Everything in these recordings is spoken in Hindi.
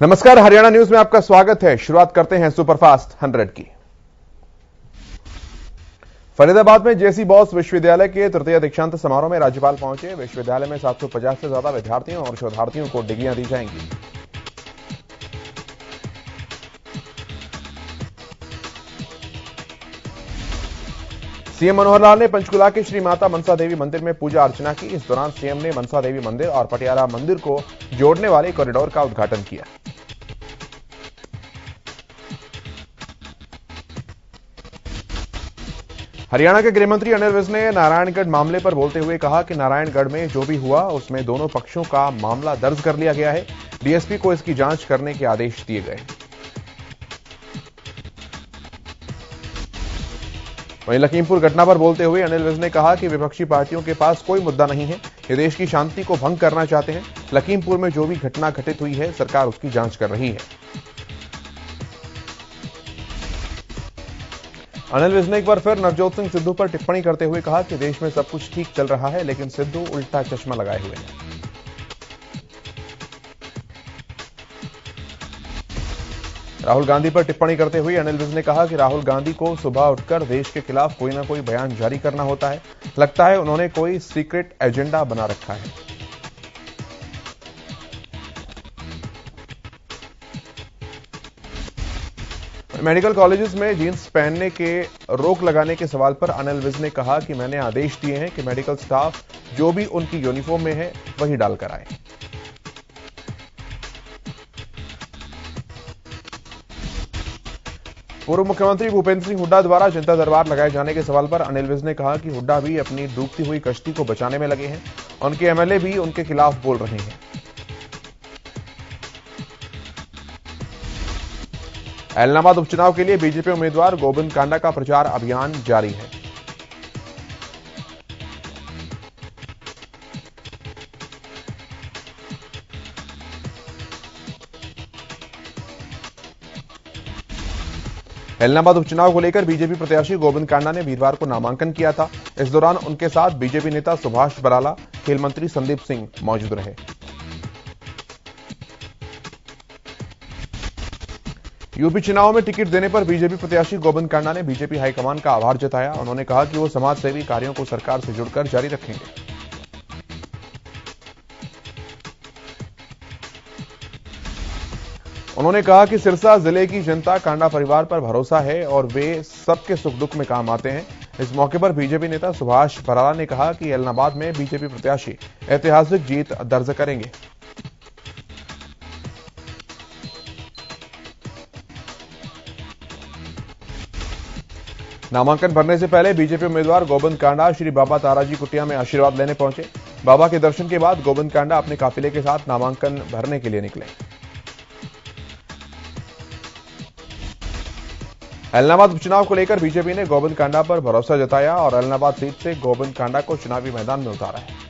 नमस्कार, हरियाणा न्यूज में आपका स्वागत है। शुरुआत करते हैं सुपरफास्ट 100 की। फरीदाबाद में जेसी बॉस विश्वविद्यालय के तृतीय दीक्षांत समारोह में राज्यपाल पहुंचे। विश्वविद्यालय में 750 से ज्यादा विद्यार्थियों और शोधार्थियों को डिग्रियां दी जाएंगी। सीएम मनोहर लाल ने पंचकुला के श्री माता मनसा देवी मंदिर में पूजा अर्चना की। इस दौरान सीएम ने मनसा देवी मंदिर और पटियाला मंदिर को जोड़ने वाले कॉरिडोर का उद्घाटन किया। हरियाणा के गृहमंत्री अनिल विज ने नारायणगढ़ मामले पर बोलते हुए कहा कि नारायणगढ़ में जो भी हुआ उसमें दोनों पक्षों का मामला दर्ज कर लिया गया है। डीएसपी को इसकी जांच करने के आदेश दिए गए। वहीं लखीमपुर घटना पर बोलते हुए अनिल विज ने कहा कि विपक्षी पार्टियों के पास कोई मुद्दा नहीं है, ये देश की शांति को भंग करना चाहते हैं। लखीमपुर में जो भी घटना घटित हुई है, सरकार उसकी जांच कर रही है। अनिल विज ने एक बार फिर नवजोत सिंह सिद्धू पर टिप्पणी करते हुए कहा कि देश में सब कुछ ठीक चल रहा है, लेकिन सिद्धू उल्टा चश्मा लगाए हुए हैं। राहुल गांधी पर टिप्पणी करते हुए अनिल विज ने कहा कि राहुल गांधी को सुबह उठकर देश के खिलाफ कोई ना कोई बयान जारी करना होता है। लगता है उन्होंने कोई सीक्रेट एजेंडा बना रखा है। मेडिकल कॉलेजेस में जींस पहनने के रोक लगाने के सवाल पर अनिल विज ने कहा कि मैंने आदेश दिए हैं कि मेडिकल स्टाफ जो भी उनकी यूनिफॉर्म में है वही डालकर आए। पूर्व मुख्यमंत्री भूपेंद्र सिंह हुड्डा द्वारा जनता दरबार लगाए जाने के सवाल पर अनिल विज ने कहा कि हुड्डा भी अपनी डूबती हुई कश्ती को बचाने में लगे हैं। उनके एमएलए भी उनके खिलाफ बोल रहे हैं। एलनाबाद उपचुनाव के लिए बीजेपी उम्मीदवार गोविंद कांडा का प्रचार अभियान जारी है। एलनाबाद उपचुनाव को लेकर बीजेपी प्रत्याशी गोविंद कांडा ने वीरवार को नामांकन किया था। इस दौरान उनके साथ बीजेपी नेता सुभाष बराला, खेल मंत्री संदीप सिंह मौजूद रहे। यूपी चुनाव में टिकट देने पर बीजेपी प्रत्याशी गोविंद कांडा ने बीजेपी हाईकमान का आभार जताया। उन्होंने कहा कि वो समाजसेवी कार्यों को सरकार से जुड़कर जारी रखेंगे। उन्होंने कहा कि सिरसा जिले की जनता कांडा परिवार पर भरोसा है और वे सबके सुख दुख में काम आते हैं। इस मौके पर बीजेपी नेता सुभाष बराला ने कहा कि एलनाबाद में बीजेपी प्रत्याशी ऐतिहासिक जीत दर्ज करेंगे। नामांकन भरने से पहले बीजेपी उम्मीदवार गोविंद कांडा श्री बाबा ताराजी कुटिया में आशीर्वाद लेने पहुंचे। बाबा के दर्शन के बाद गोविंद कांडा अपने काफिले के साथ नामांकन भरने के लिए निकले। एलनाबाद उपचुनाव को लेकर बीजेपी ने गोविंद कांडा पर भरोसा जताया और एलनाबाद सीट से गोविंद कांडा को चुनावी मैदान में उतारा है।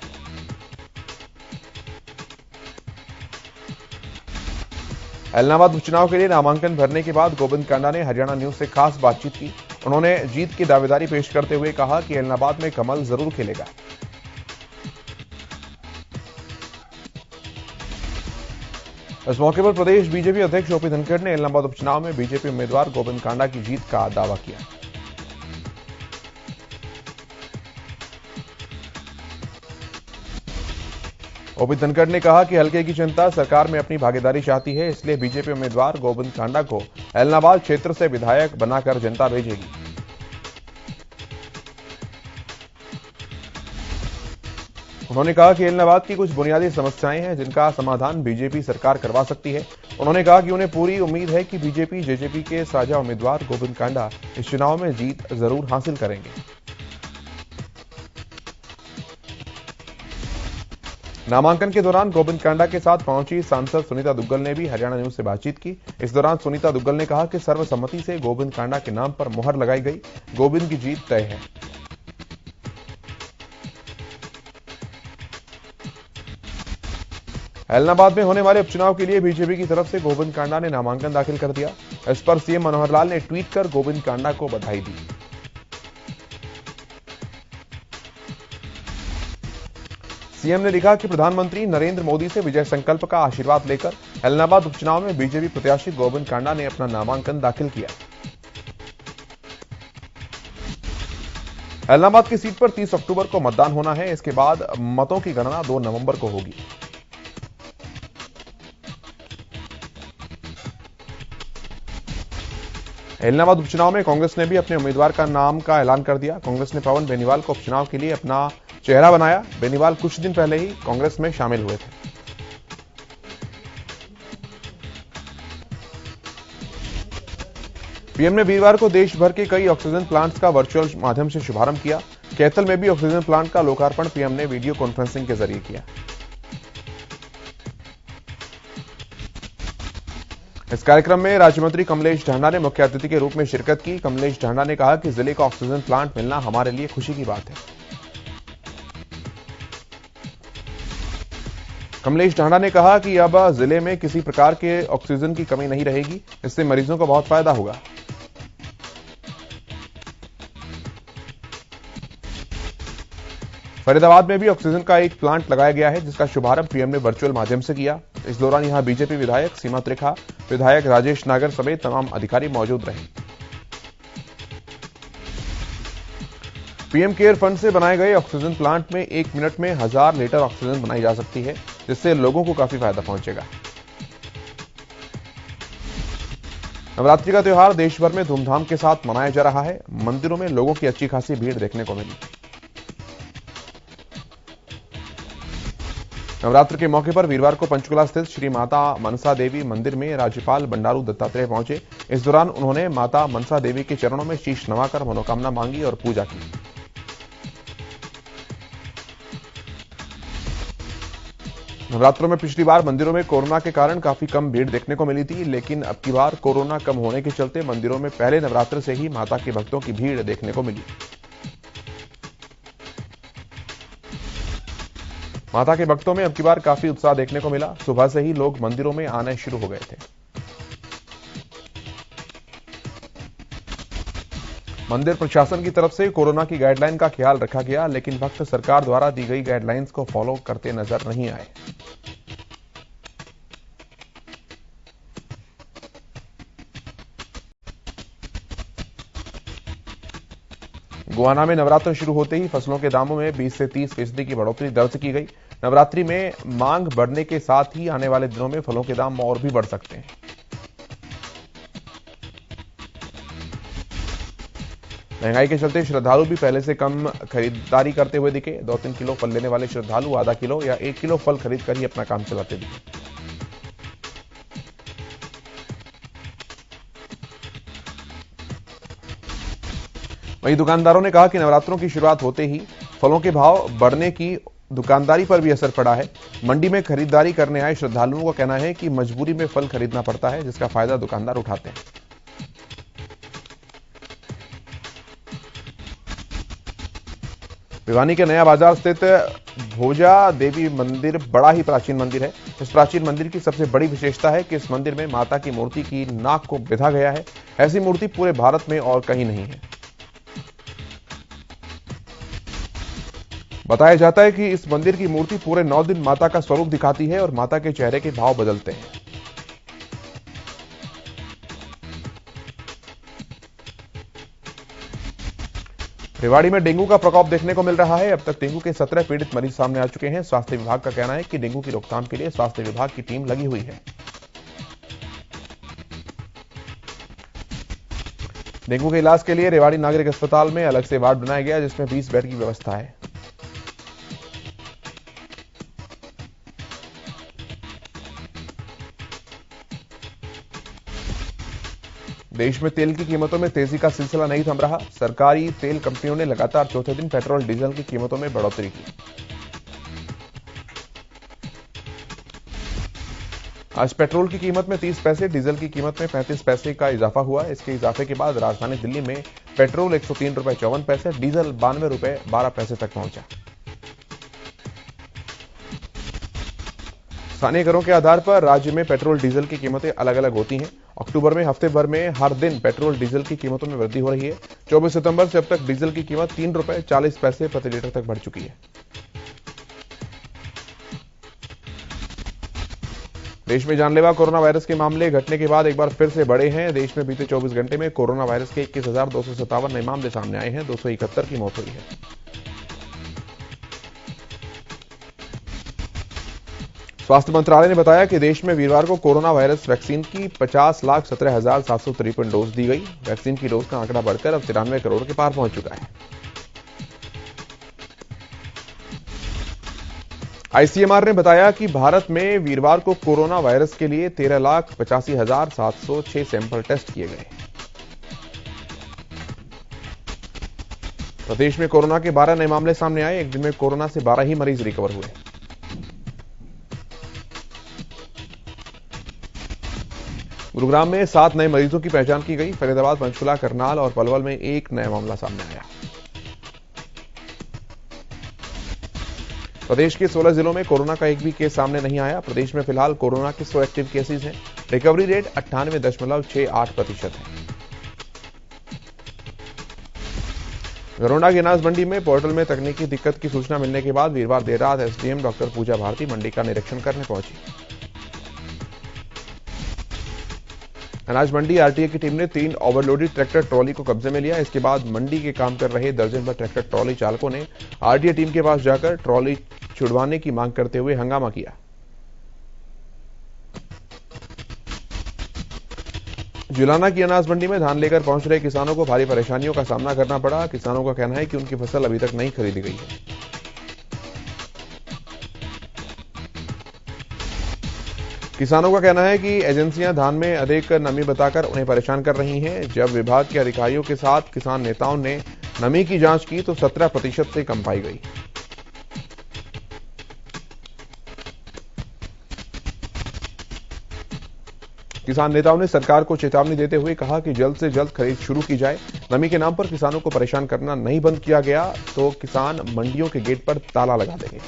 एलनाबाद उपचुनाव के लिए नामांकन भरने के बाद गोविंद कांडा ने हरियाणा न्यूज से खास बातचीत की। उन्होंने जीत की दावेदारी पेश करते हुए कहा कि एलनाबाद में कमल जरूर खेलेगा। इस मौके पर प्रदेश बीजेपी अध्यक्ष ओपी धनखड़ ने एलनाबाद उपचुनाव में बीजेपी उम्मीदवार गोविंद कांडा की जीत का दावा किया। ओपी धनखड़ ने कहा कि हल्के की जनता सरकार में अपनी भागीदारी चाहती है, इसलिए बीजेपी उम्मीदवार गोविंद कांडा को एलनाबाद क्षेत्र से विधायक बनाकर जनता भेजेगी। उन्होंने कहा कि एलनाबाद की कुछ बुनियादी समस्याएं हैं जिनका समाधान बीजेपी सरकार करवा सकती है। उन्होंने कहा कि उन्हें पूरी उम्मीद है कि बीजेपी जेजेपी के साझा उम्मीदवार गोविंद कांडा इस चुनाव में जीत जरूर हासिल करेंगे। नामांकन के दौरान गोविंद कांडा के साथ पहुंची सांसद सुनीता दुग्गल ने भी हरियाणा न्यूज से बातचीत की। इस दौरान सुनीता दुग्गल ने कहा कि सर्वसम्मति से गोविंद कांडा के नाम पर मुहर लगाई गई। गोविंद की जीत तय है। एलनाबाद में होने वाले उपचुनाव के लिए बीजेपी की तरफ से गोविंद कांडा ने नामांकन दाखिल कर दिया। इस पर सीएम मनोहर लाल ने ट्वीट कर गोविंद कांडा को बधाई दी। सीएम ने लिखा कि प्रधानमंत्री नरेंद्र मोदी से विजय संकल्प का आशीर्वाद लेकर एलनाबाद उपचुनाव में बीजेपी प्रत्याशी गोविंद कांडा ने अपना नामांकन दाखिल किया। एलनाबाद की सीट पर 30 अक्टूबर को मतदान होना है। इसके बाद मतों की गणना 2 नवंबर को होगी। एलनाबाद उपचुनाव में कांग्रेस ने भी अपने उम्मीदवार का नाम का ऐलान कर दिया। कांग्रेस ने पवन बेनीवाल को उपचुनाव के लिए अपना चेहरा बनाया। बेनीवाल कुछ दिन पहले ही कांग्रेस में शामिल हुए थे। पीएम ने वीरवार को देश भर के कई ऑक्सीजन प्लांट्स का वर्चुअल माध्यम से शुभारंभ किया। कैथल में भी ऑक्सीजन प्लांट का लोकार्पण पीएम ने वीडियो कॉन्फ्रेंसिंग के जरिए किया। इस कार्यक्रम में राज्य मंत्री कमलेश ढांडा ने मुख्य अतिथि के रूप में शिरकत की। कमलेश ढांडा ने कहा कि जिले का ऑक्सीजन प्लांट मिलना हमारे लिए खुशी की बात है। कमलेश ढांडा ने कहा कि अब जिले में किसी प्रकार के ऑक्सीजन की कमी नहीं रहेगी। इससे मरीजों को बहुत फायदा होगा। फरीदाबाद में भी ऑक्सीजन का एक प्लांट लगाया गया है, जिसका शुभारंभ पीएम ने वर्चुअल माध्यम से किया। इस दौरान यहां बीजेपी विधायक सीमा त्रिखा, विधायक राजेश नागर समेत तमाम अधिकारी मौजूद रहे। पीएम केयर फंड से बनाए गए ऑक्सीजन प्लांट में 1 मिनट में 1000 लीटर ऑक्सीजन बनाई जा सकती है, जिससे लोगों को काफी फायदा पहुंचेगा। नवरात्रि का त्योहार देश भर में धूमधाम के साथ मनाया जा रहा है। मंदिरों में लोगों की अच्छी खासी भीड़ देखने को मिली। नवरात्र के मौके पर वीरवार को पंचकुला स्थित श्री माता मनसा देवी मंदिर में राज्यपाल बंडारू दत्तात्रेय पहुंचे। इस दौरान उन्होंने माता मनसा देवी के चरणों में शीश नवाकर मनोकामना मांगी और पूजा की। नवरात्रों में पिछली बार मंदिरों में कोरोना के कारण काफी कम भीड़ देखने को मिली थी, लेकिन अब की बार कोरोना कम होने के चलते मंदिरों में पहले नवरात्र से ही माता के भक्तों की भीड़ देखने को मिली। माता के भक्तों में अब की बार काफी उत्साह देखने को मिला। सुबह से ही लोग मंदिरों में आने शुरू हो गए थे। मंदिर प्रशासन की तरफ से कोरोना की गाइडलाइन का ख्याल रखा गया, लेकिन भक्त सरकार द्वारा दी गई गाइडलाइंस को फॉलो करते नजर नहीं आए। गोवाना में नवरात्र शुरू होते ही फसलों के दामों में 20 से 30% की बढ़ोतरी दर्ज की गई। नवरात्रि में मांग बढ़ने के साथ ही आने वाले दिनों में फलों के दाम और भी बढ़ सकते हैं। महंगाई के चलते श्रद्धालु भी पहले से कम खरीदारी करते हुए दिखे। 2-3 किलो फल लेने वाले श्रद्धालु आधा किलो या 1 किलो फल खरीद कर ही अपना काम चलाते दिखे। वहीं दुकानदारों ने कहा कि नवरात्रों की शुरुआत होते ही फलों के भाव बढ़ने की दुकानदारी पर भी असर पड़ा है। मंडी में खरीदारी करने आए श्रद्धालुओं का कहना है कि मजबूरी में फल खरीदना पड़ता है, जिसका फायदा दुकानदार उठाते हैं। भिवानी के नया बाजार स्थित भोजा देवी मंदिर बड़ा ही प्राचीन मंदिर है। इस प्राचीन मंदिर की सबसे बड़ी विशेषता है कि इस मंदिर में माता की मूर्ति की नाक को बिधा गया है। ऐसी मूर्ति पूरे भारत में और कहीं नहीं है। बताया जाता है कि इस मंदिर की मूर्ति पूरे 9 दिन माता का स्वरूप दिखाती है और माता के चेहरे के भाव बदलते हैं। रेवाड़ी में डेंगू का प्रकोप देखने को मिल रहा है। अब तक डेंगू के 17 पीड़ित मरीज सामने आ चुके हैं। स्वास्थ्य विभाग का कहना है कि डेंगू की रोकथाम के लिए स्वास्थ्य विभाग की टीम लगी हुई है। डेंगू के इलाज के लिए रेवाड़ी नागरिक अस्पताल में अलग से वार्ड बनाया गया, जिसमें 20 बेड की व्यवस्था है। देश में तेल की कीमतों में तेजी का सिलसिला नहीं थम रहा। सरकारी तेल कंपनियों ने लगातार चौथे दिन पेट्रोल डीजल की कीमतों में बढ़ोतरी की। आज पेट्रोल की कीमत में 30 पैसे, डीजल की कीमत में 35 पैसे का इजाफा हुआ। इसके इजाफे के बाद राजधानी दिल्ली में पेट्रोल 103 रुपए 54 पैसे, डीजल 92 रुपए 12 पैसे तक पहुंचा। स्थानीय करों के आधार पर राज्य में पेट्रोल डीजल की कीमतें अलग अलग होती हैं। अक्टूबर में हफ्ते भर में हर दिन पेट्रोल डीजल की कीमतों में वृद्धि हो रही है। 24 सितंबर से अब तक डीजल की कीमत 3 रुपए 40 पैसे प्रति लीटर तक बढ़ चुकी है। देश में जानलेवा कोरोना वायरस के मामले घटने के बाद एक बार फिर से बढ़े हैं। देश में बीते 24 घंटे में कोरोना वायरस के 21,257 नए मामले सामने आए हैं। 271 की मौत हुई है। स्वास्थ्य मंत्रालय ने बताया कि देश में वीरवार को कोरोना वायरस वैक्सीन की 50,17,753 डोज दी गई। वैक्सीन की डोज का आंकड़ा बढ़कर अब 93 करोड़ के पार पहुंच चुका है। आईसीएमआर ने बताया कि भारत में वीरवार को कोरोना वायरस के लिए 13,85,706 सैंपल टेस्ट किए गए। प्रदेश में कोरोना के 12 नए मामले सामने आए। एक दिन में कोरोना से 12 ही मरीज रिकवर हुए। गुरुग्राम में 7 नए मरीजों की पहचान की गई। फरीदाबाद, पंचकुला, करनाल और पलवल में एक नया मामला सामने आया। प्रदेश के 16 जिलों में कोरोना का एक भी केस सामने नहीं आया। प्रदेश में फिलहाल कोरोना के 100 एक्टिव केसेस हैं। रिकवरी रेट 98.68% है। गरोंडा की अनाज मंडी में पोर्टल में तकनीकी दिक्कत की सूचना मिलने के बाद वीरवार देर रात एसडीएम डॉक्टर पूजा भारती मंडी का निरीक्षण करने पहुंची। अनाज मंडी आरटीए की टीम ने 3 ओवरलोडेड ट्रैक्टर ट्रॉली को कब्जे में लिया। इसके बाद मंडी के काम कर रहे दर्जन भर ट्रैक्टर ट्रॉली चालकों ने आरटीए टीम के पास जाकर ट्रॉली छुड़वाने की मांग करते हुए हंगामा किया। जुलाना की अनाज मंडी में धान लेकर पहुंच रहे किसानों को भारी परेशानियों का सामना करना पड़ा। किसानों का कहना है कि उनकी फसल अभी तक नहीं खरीदी गई है। किसानों का कहना है कि एजेंसियां धान में अधिक नमी बताकर उन्हें परेशान कर रही हैं। जब विभाग के अधिकारियों के साथ किसान नेताओं ने नमी की जांच की तो 17% से कम पाई गई। किसान नेताओं ने सरकार को चेतावनी देते हुए कहा कि जल्द से जल्द खरीद शुरू की जाए। नमी के नाम पर किसानों को परेशान करना नहीं बंद किया गया तो किसान मंडियों के गेट पर ताला लगा देंगे।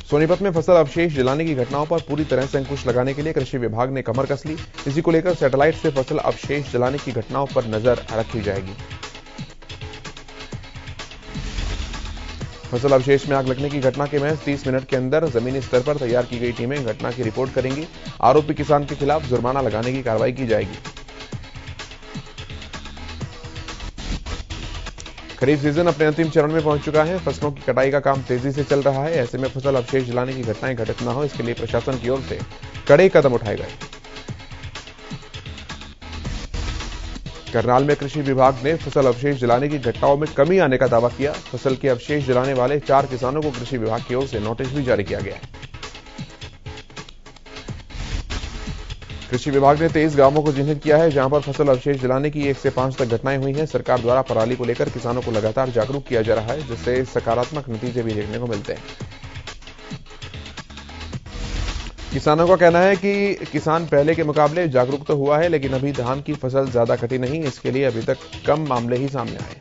सोनीपत में फसल अवशेष जलाने की घटनाओं पर पूरी तरह से अंकुश लगाने के लिए कृषि विभाग ने कमर कस ली। इसी को लेकर सैटेलाइट से फसल अवशेष जलाने की घटनाओं पर नजर रखी जाएगी। फसल अवशेष में आग लगने की घटना के महज 30 मिनट के अंदर जमीनी स्तर पर तैयार की गई टीमें घटना की रिपोर्ट करेंगी। आरोपी किसान के खिलाफ जुर्माना लगाने की कार्रवाई की जाएगी। खरीफ सीजन अपने अंतिम चरण में पहुंच चुका है। फसलों की कटाई का काम तेजी से चल रहा है। ऐसे में फसल अवशेष जलाने की घटनाएं घटित न हो, इसके लिए प्रशासन की ओर से कड़े कदम उठाए गए। करनाल में कृषि विभाग ने फसल अवशेष जलाने की घटनाओं में कमी आने का दावा किया। फसल के अवशेष जलाने वाले 4 किसानों को कृषि विभाग की ओर से नोटिस भी जारी किया गया है। कृषि विभाग ने 23 गांवों को चिन्हित किया है जहां पर फसल अवशेष जलाने की 1 से 5 तक घटनाएं हुई हैं। सरकार द्वारा पराली को लेकर किसानों को लगातार जागरूक किया जा रहा है, जिससे सकारात्मक नतीजे भी देखने को मिलते हैं। किसानों का कहना है कि किसान पहले के मुकाबले जागरूक तो हुआ है, लेकिन अभी धान की फसल ज्यादा कटी नहीं, इसके लिए अभी तक कम मामले ही सामने आए।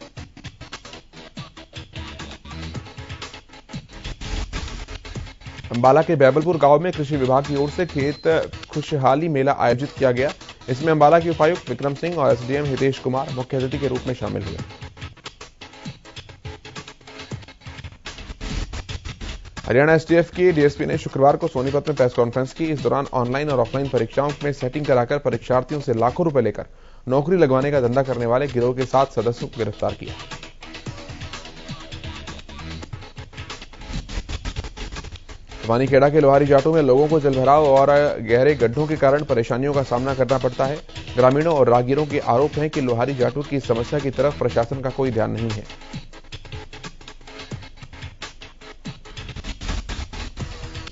अंबाला के बैबलपुर गांव में कृषि विभाग की ओर से खेत खुशहाली मेला आयोजित किया गया। इसमें अंबाला के उपायुक्त विक्रम सिंह और एसडीएम हितेश कुमार मुख्य अतिथि के रूप में शामिल हुए। हरियाणा एसटीएफ की डीएसपी ने शुक्रवार को सोनीपत में प्रेस कॉन्फ्रेंस की। इस दौरान ऑनलाइन और ऑफलाइन परीक्षाओं में सेटिंग कराकर परीक्षार्थियों से लाखों रुपए लेकर नौकरी लगवाने का धंधा करने वाले गिरोह के 7 सदस्यों को गिरफ्तार किया। वानीखेड़ा के लोहारी जाटों में लोगों को जलभराव और गहरे गड्ढों के कारण परेशानियों का सामना करना पड़ता है। ग्रामीणों और राहगीरों के आरोप है कि लोहारी जाटों की समस्या की तरफ प्रशासन का कोई ध्यान नहीं है।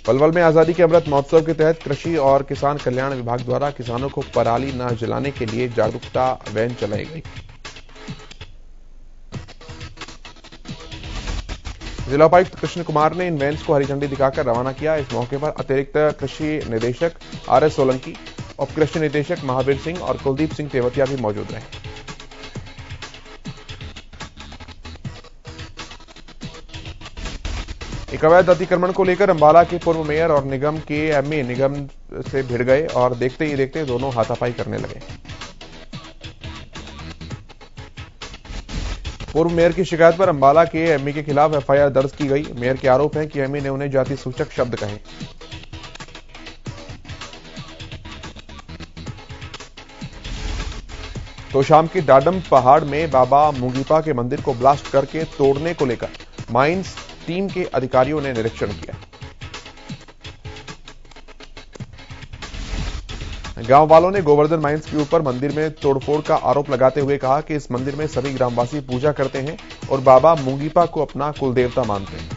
पलवल में आजादी के अमृत महोत्सव के तहत कृषि और किसान कल्याण विभाग द्वारा किसानों को पराली न जलाने के लिए जागरूकता वैन चलाई गई। जिला उपायुक्त कृष्ण कुमार ने इन वैन्स को हरी झंडी दिखाकर रवाना किया। इस मौके पर अतिरिक्त कृषि निदेशक आरएस सोलंकी, उप कृषि निदेशक महावीर सिंह और कुलदीप सिंह तेवतिया भी मौजूद रहे। एक अवैध अतिक्रमण को लेकर अंबाला के पूर्व मेयर और निगम के एमए निगम से भिड़ गए और देखते ही देखते दोनों हाथापाई करने लगे। पूर्व मेयर की शिकायत पर अंबाला के एमई के खिलाफ एफआईआर दर्ज की गई। मेयर के आरोप है कि एमई ने उन्हें जाति सूचक शब्द कहे। तो शाम की डाडम पहाड़ में बाबा मुंगीपा के मंदिर को ब्लास्ट करके तोड़ने को लेकर माइंस टीम के अधिकारियों ने निरीक्षण किया। गांव वालों ने गोवर्धन माइंस के ऊपर मंदिर में तोड़फोड़ का आरोप लगाते हुए कहा कि इस मंदिर में सभी ग्रामवासी पूजा करते हैं और बाबा मुंगीपा को अपना कुलदेवता मानते हैं।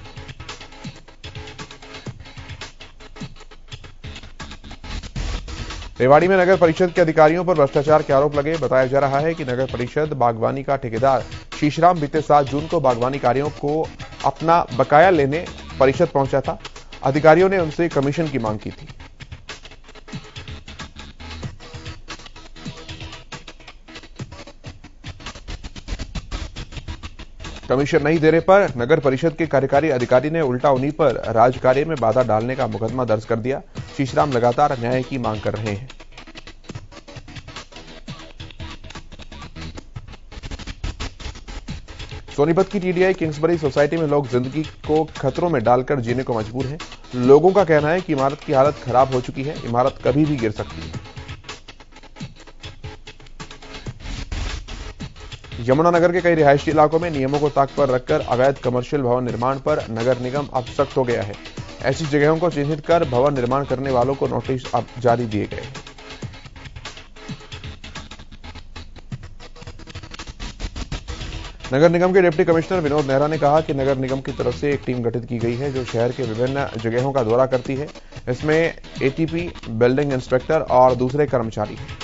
रेवाड़ी में नगर परिषद के अधिकारियों पर भ्रष्टाचार के आरोप लगे। बताया जा रहा है कि नगर परिषद बागवानी का ठेकेदार शीशराम बीते 7 जून को बागवानी कार्यों को अपना बकाया लेने परिषद पहुंचा था। अधिकारियों ने उनसे कमीशन की मांग की थी। कमीशन नहीं देने पर नगर परिषद के कार्यकारी अधिकारी ने उल्टा उन्हीं पर राजकार्य में बाधा डालने का मुकदमा दर्ज कर दिया। शीशराम लगातार न्याय की मांग कर रहे हैं। सोनीपत की टीडीआई किंग्सबरी सोसाइटी में लोग जिंदगी को खतरों में डालकर जीने को मजबूर हैं। लोगों का कहना है कि इमारत की हालत खराब हो चुकी है। इमारत कभी भी गिर सकती है। यमुनानगर के कई रिहायशी इलाकों में नियमों को ताक पर रखकर अवैध कमर्शियल भवन निर्माण पर नगर निगम अब सख्त हो गया है। ऐसी जगहों को चिन्हित कर भवन निर्माण करने वालों को नोटिस अब जारी दिए गए हैं। नगर निगम के डिप्टी कमिश्नर विनोद नेहरा ने कहा कि नगर निगम की तरफ से एक टीम गठित की गई है जो शहर के विभिन्न जगहों का दौरा करती है। इसमें एटीपी, बिल्डिंग इंस्पेक्टर और दूसरे कर्मचारी हैं।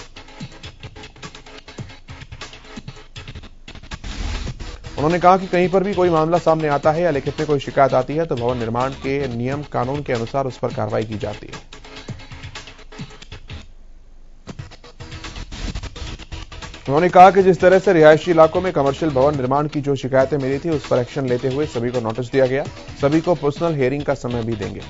उन्होंने कहा कि कहीं पर भी कोई मामला सामने आता है या लिखित में कोई शिकायत आती है तो भवन निर्माण के नियम कानून के अनुसार उस पर कार्रवाई की जाती है। उन्होंने कहा कि जिस तरह से रिहायशी इलाकों में कमर्शियल भवन निर्माण की जो शिकायतें मिली थी उस पर एक्शन लेते हुए सभी को नोटिस दिया गया। सभी को पर्सनल हियरिंग का समय भी देंगे।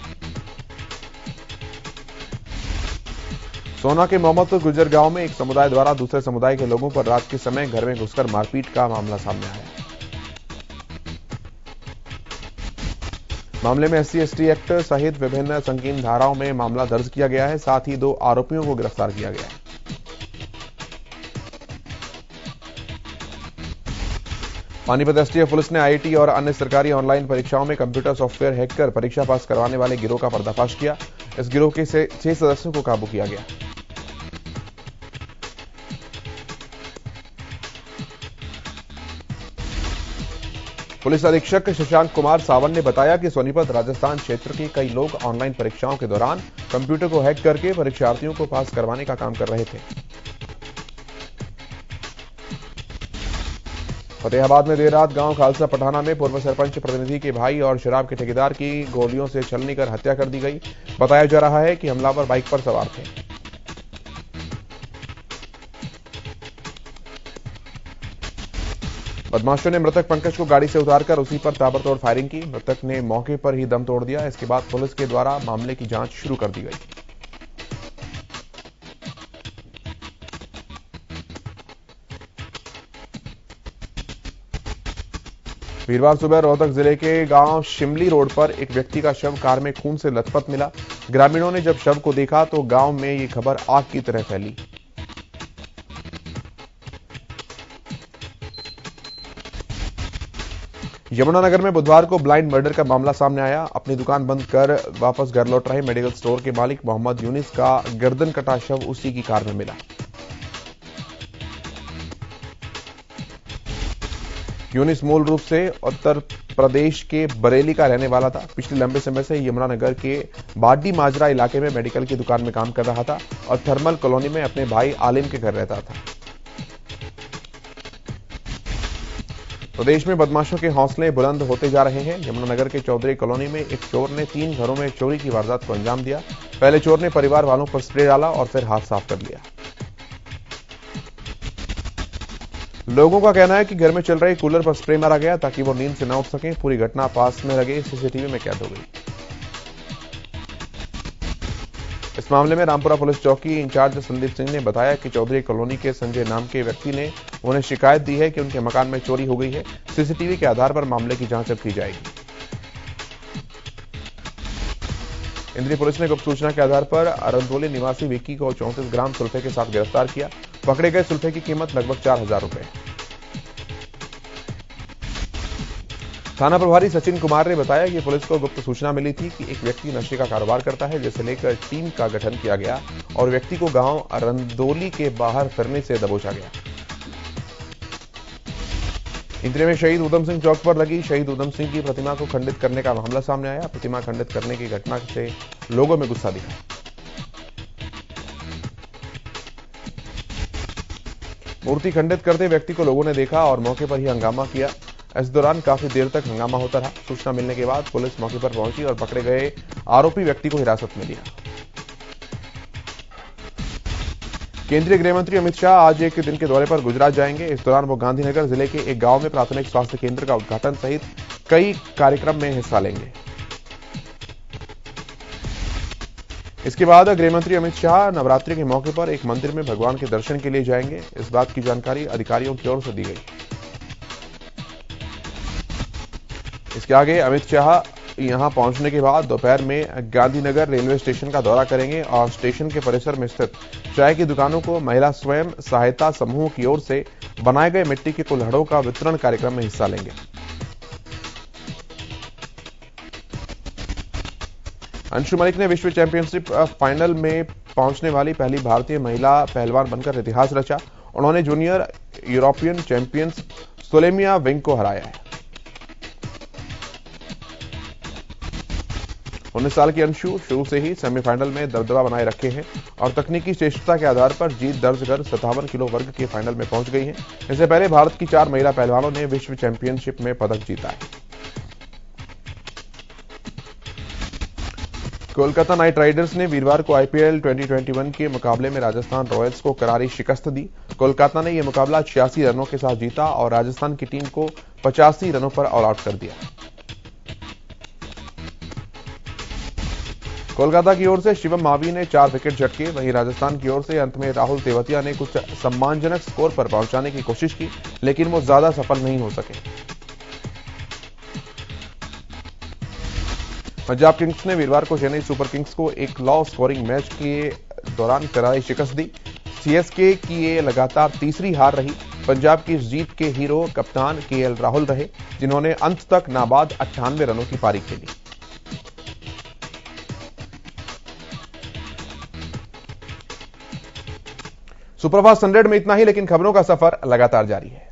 सोना के मोहम्मदपुर गुजर गांव में एक समुदाय द्वारा दूसरे समुदाय के लोगों पर रात के समय घर में घुसकर मारपीट का मामला सामने आया। मामले में SC/ST एक्ट सहित विभिन्न संगीन धाराओं में मामला दर्ज किया गया है। साथ ही 2 आरोपियों को गिरफ्तार किया गया है। पानीपत STF पुलिस ने IIT और अन्य सरकारी ऑनलाइन परीक्षाओं में कंप्यूटर सॉफ्टवेयर हैक कर परीक्षा पास करवाने वाले गिरोह का पर्दाफाश किया। इस गिरोह के 6 सदस्यों को काबू किया गया। पुलिस अधीक्षक शशांक कुमार सावन ने बताया कि सोनीपत राजस्थान क्षेत्र के कई लोग ऑनलाइन परीक्षाओं के दौरान कंप्यूटर को हैक करके परीक्षार्थियों को पास करवाने का काम कर रहे थे। फतेहाबाद में देर रात गांव खालसा पठाना में पूर्व सरपंच प्रतिनिधि के भाई और शराब के ठेकेदार की गोलियों से छलनी कर हत्या कर दी गई। बताया जा रहा है कि हमलावर बाइक पर सवार थे। बदमाशों ने मृतक पंकज को गाड़ी से उतारकर उसी पर ताबड़तोड़ फायरिंग की। मृतक ने मौके पर ही दम तोड़ दिया। इसके बाद पुलिस के द्वारा मामले की जांच शुरू कर दी गई। वीरवार सुबह रोहतक जिले के गांव शिमली रोड पर एक व्यक्ति का शव कार में खून से लथपथ मिला। ग्रामीणों ने जब शव को देखा तो गांव में ये खबर आग की तरह फैली। यमुनानगर में बुधवार को ब्लाइंड मर्डर का मामला सामने आया। अपनी दुकान बंद कर वापस घर लौट रहे मेडिकल स्टोर के मालिक मोहम्मद यूनिस का गर्दन कटा शव उसी की कार में मिला। यूनिस मूल रूप से उत्तर प्रदेश के बरेली का रहने वाला था। पिछले लंबे समय से यमुनानगर के बाडी माजरा इलाके में मेडिकल की दुकान में काम कर रहा था और थर्मल कॉलोनी में अपने भाई आलिम के घर रहता था। प्रदेश में बदमाशों के हौसले बुलंद होते जा रहे हैं। यमुनानगर के चौधरी कॉलोनी में एक चोर ने 3 घरों में चोरी की वारदात को अंजाम दिया। पहले चोर ने परिवार वालों पर स्प्रे डाला और फिर हाथ साफ कर लिया। लोगों का कहना है कि घर में चल रहे कूलर पर स्प्रे मारा गया ताकि वो नींद से न उठ सके। पूरी घटना पास में लगे सीसीटीवी में कैद हो गई। इस मामले में रामपुरा पुलिस चौकी इंचार्ज संदीप सिंह ने बताया कि चौधरी कॉलोनी के संजय नाम के व्यक्ति ने उन्होंने शिकायत दी है कि उनके मकान में चोरी हो गई है। सीसीटीवी के आधार पर मामले की जांच अब की जाएगी। इंद्री पुलिस ने गुप्त सूचना के आधार पर अरंदोली निवासी विक्की को 34 ग्राम सुल्फे के साथ गिरफ्तार किया। पकड़े गए सुल्फे की कीमत लगभग 4000 रुपए। थाना प्रभारी सचिन कुमार ने बताया कि पुलिस को गुप्त सूचना मिली थी कि एक व्यक्ति नशे का कारोबार करता है, जिसे लेकर टीम का गठन किया गया और व्यक्ति को गांव अरंदोली के बाहर फिरने से दबोचा गया। इंद्री में शहीद उधम सिंह चौक पर लगी शहीद उधम सिंह की प्रतिमा को खंडित करने का मामला सामने आया। प्रतिमा खंडित करने की घटना से लोगों में गुस्सा दिखा। मूर्ति खंडित करते व्यक्ति को लोगों ने देखा और मौके पर ही हंगामा किया। इस दौरान काफी देर तक हंगामा होता रहा। सूचना मिलने के बाद पुलिस मौके पर पहुंची और पकड़े गए आरोपी व्यक्ति को हिरासत में लिया। केंद्रीय गृह मंत्री अमित शाह आज एक दिन के दौरे पर गुजरात जाएंगे। इस दौरान वो गांधीनगर जिले के एक गांव में प्राथमिक स्वास्थ्य केंद्र का उद्घाटन सहित कई कार्यक्रम में हिस्सा लेंगे। इसके बाद गृह मंत्री अमित शाह नवरात्रि के मौके पर एक मंदिर में भगवान के दर्शन के लिए जाएंगे। इस बात की जानकारी अधिकारियों की ओर से दी गई। इसके आगे अमित शाह यहां पहुंचने के बाद दोपहर में गांधीनगर रेलवे स्टेशन का दौरा करेंगे और स्टेशन के परिसर में स्थित चाय की दुकानों को महिला स्वयं सहायता समूह की ओर से बनाए गए मिट्टी के कुल्हड़ों का वितरण कार्यक्रम में हिस्सा लेंगे। अंशु मलिक ने विश्व चैंपियनशिप फाइनल में पहुंचने वाली पहली भारतीय महिला पहलवान बनकर इतिहास रचा। उन्होंने जूनियर यूरोपियन चैंपियंस सोलेमिया विंग को हराया है। 19 साल की अंशु शुरू से ही सेमीफाइनल में दबदबा बनाए रखे हैं और तकनीकी श्रेष्ठता के आधार पर जीत दर्ज कर 57 किलो वर्ग के फाइनल में पहुंच गई हैं। इससे पहले भारत की 4 महिला पहलवानों ने विश्व चैंपियनशिप में पदक जीता है। कोलकाता नाइट राइडर्स ने वीरवार को आईपीएल 2021 के मुकाबले में राजस्थान रॉयल्स को करारी शिकस्त दी। कोलकाता ने यह मुकाबला 86 रनों के साथ जीता और राजस्थान की टीम को 85 रनों पर ऑल आउट कर दिया। कोलकाता की ओर से शिवम मावी ने 4 विकेट झटके। वहीं राजस्थान की ओर से अंत में राहुल तेवतिया ने कुछ सम्मानजनक स्कोर पर पहुंचाने की कोशिश की, लेकिन वो ज्यादा सफल नहीं हो सके। पंजाब किंग्स ने वीरवार को चेन्नई सुपर किंग्स को एक लो स्कोरिंग मैच के दौरान करारी शिकस्त दी। सीएसके की ये लगातार तीसरी हार रही। पंजाब की इस जीत के हीरो कप्तान केएल राहुल रहे, जिन्होंने अंत तक नाबाद 98 रनों की पारी खेली। सुप्रभात 100 में इतना ही, लेकिन खबरों का सफर लगातार जारी है।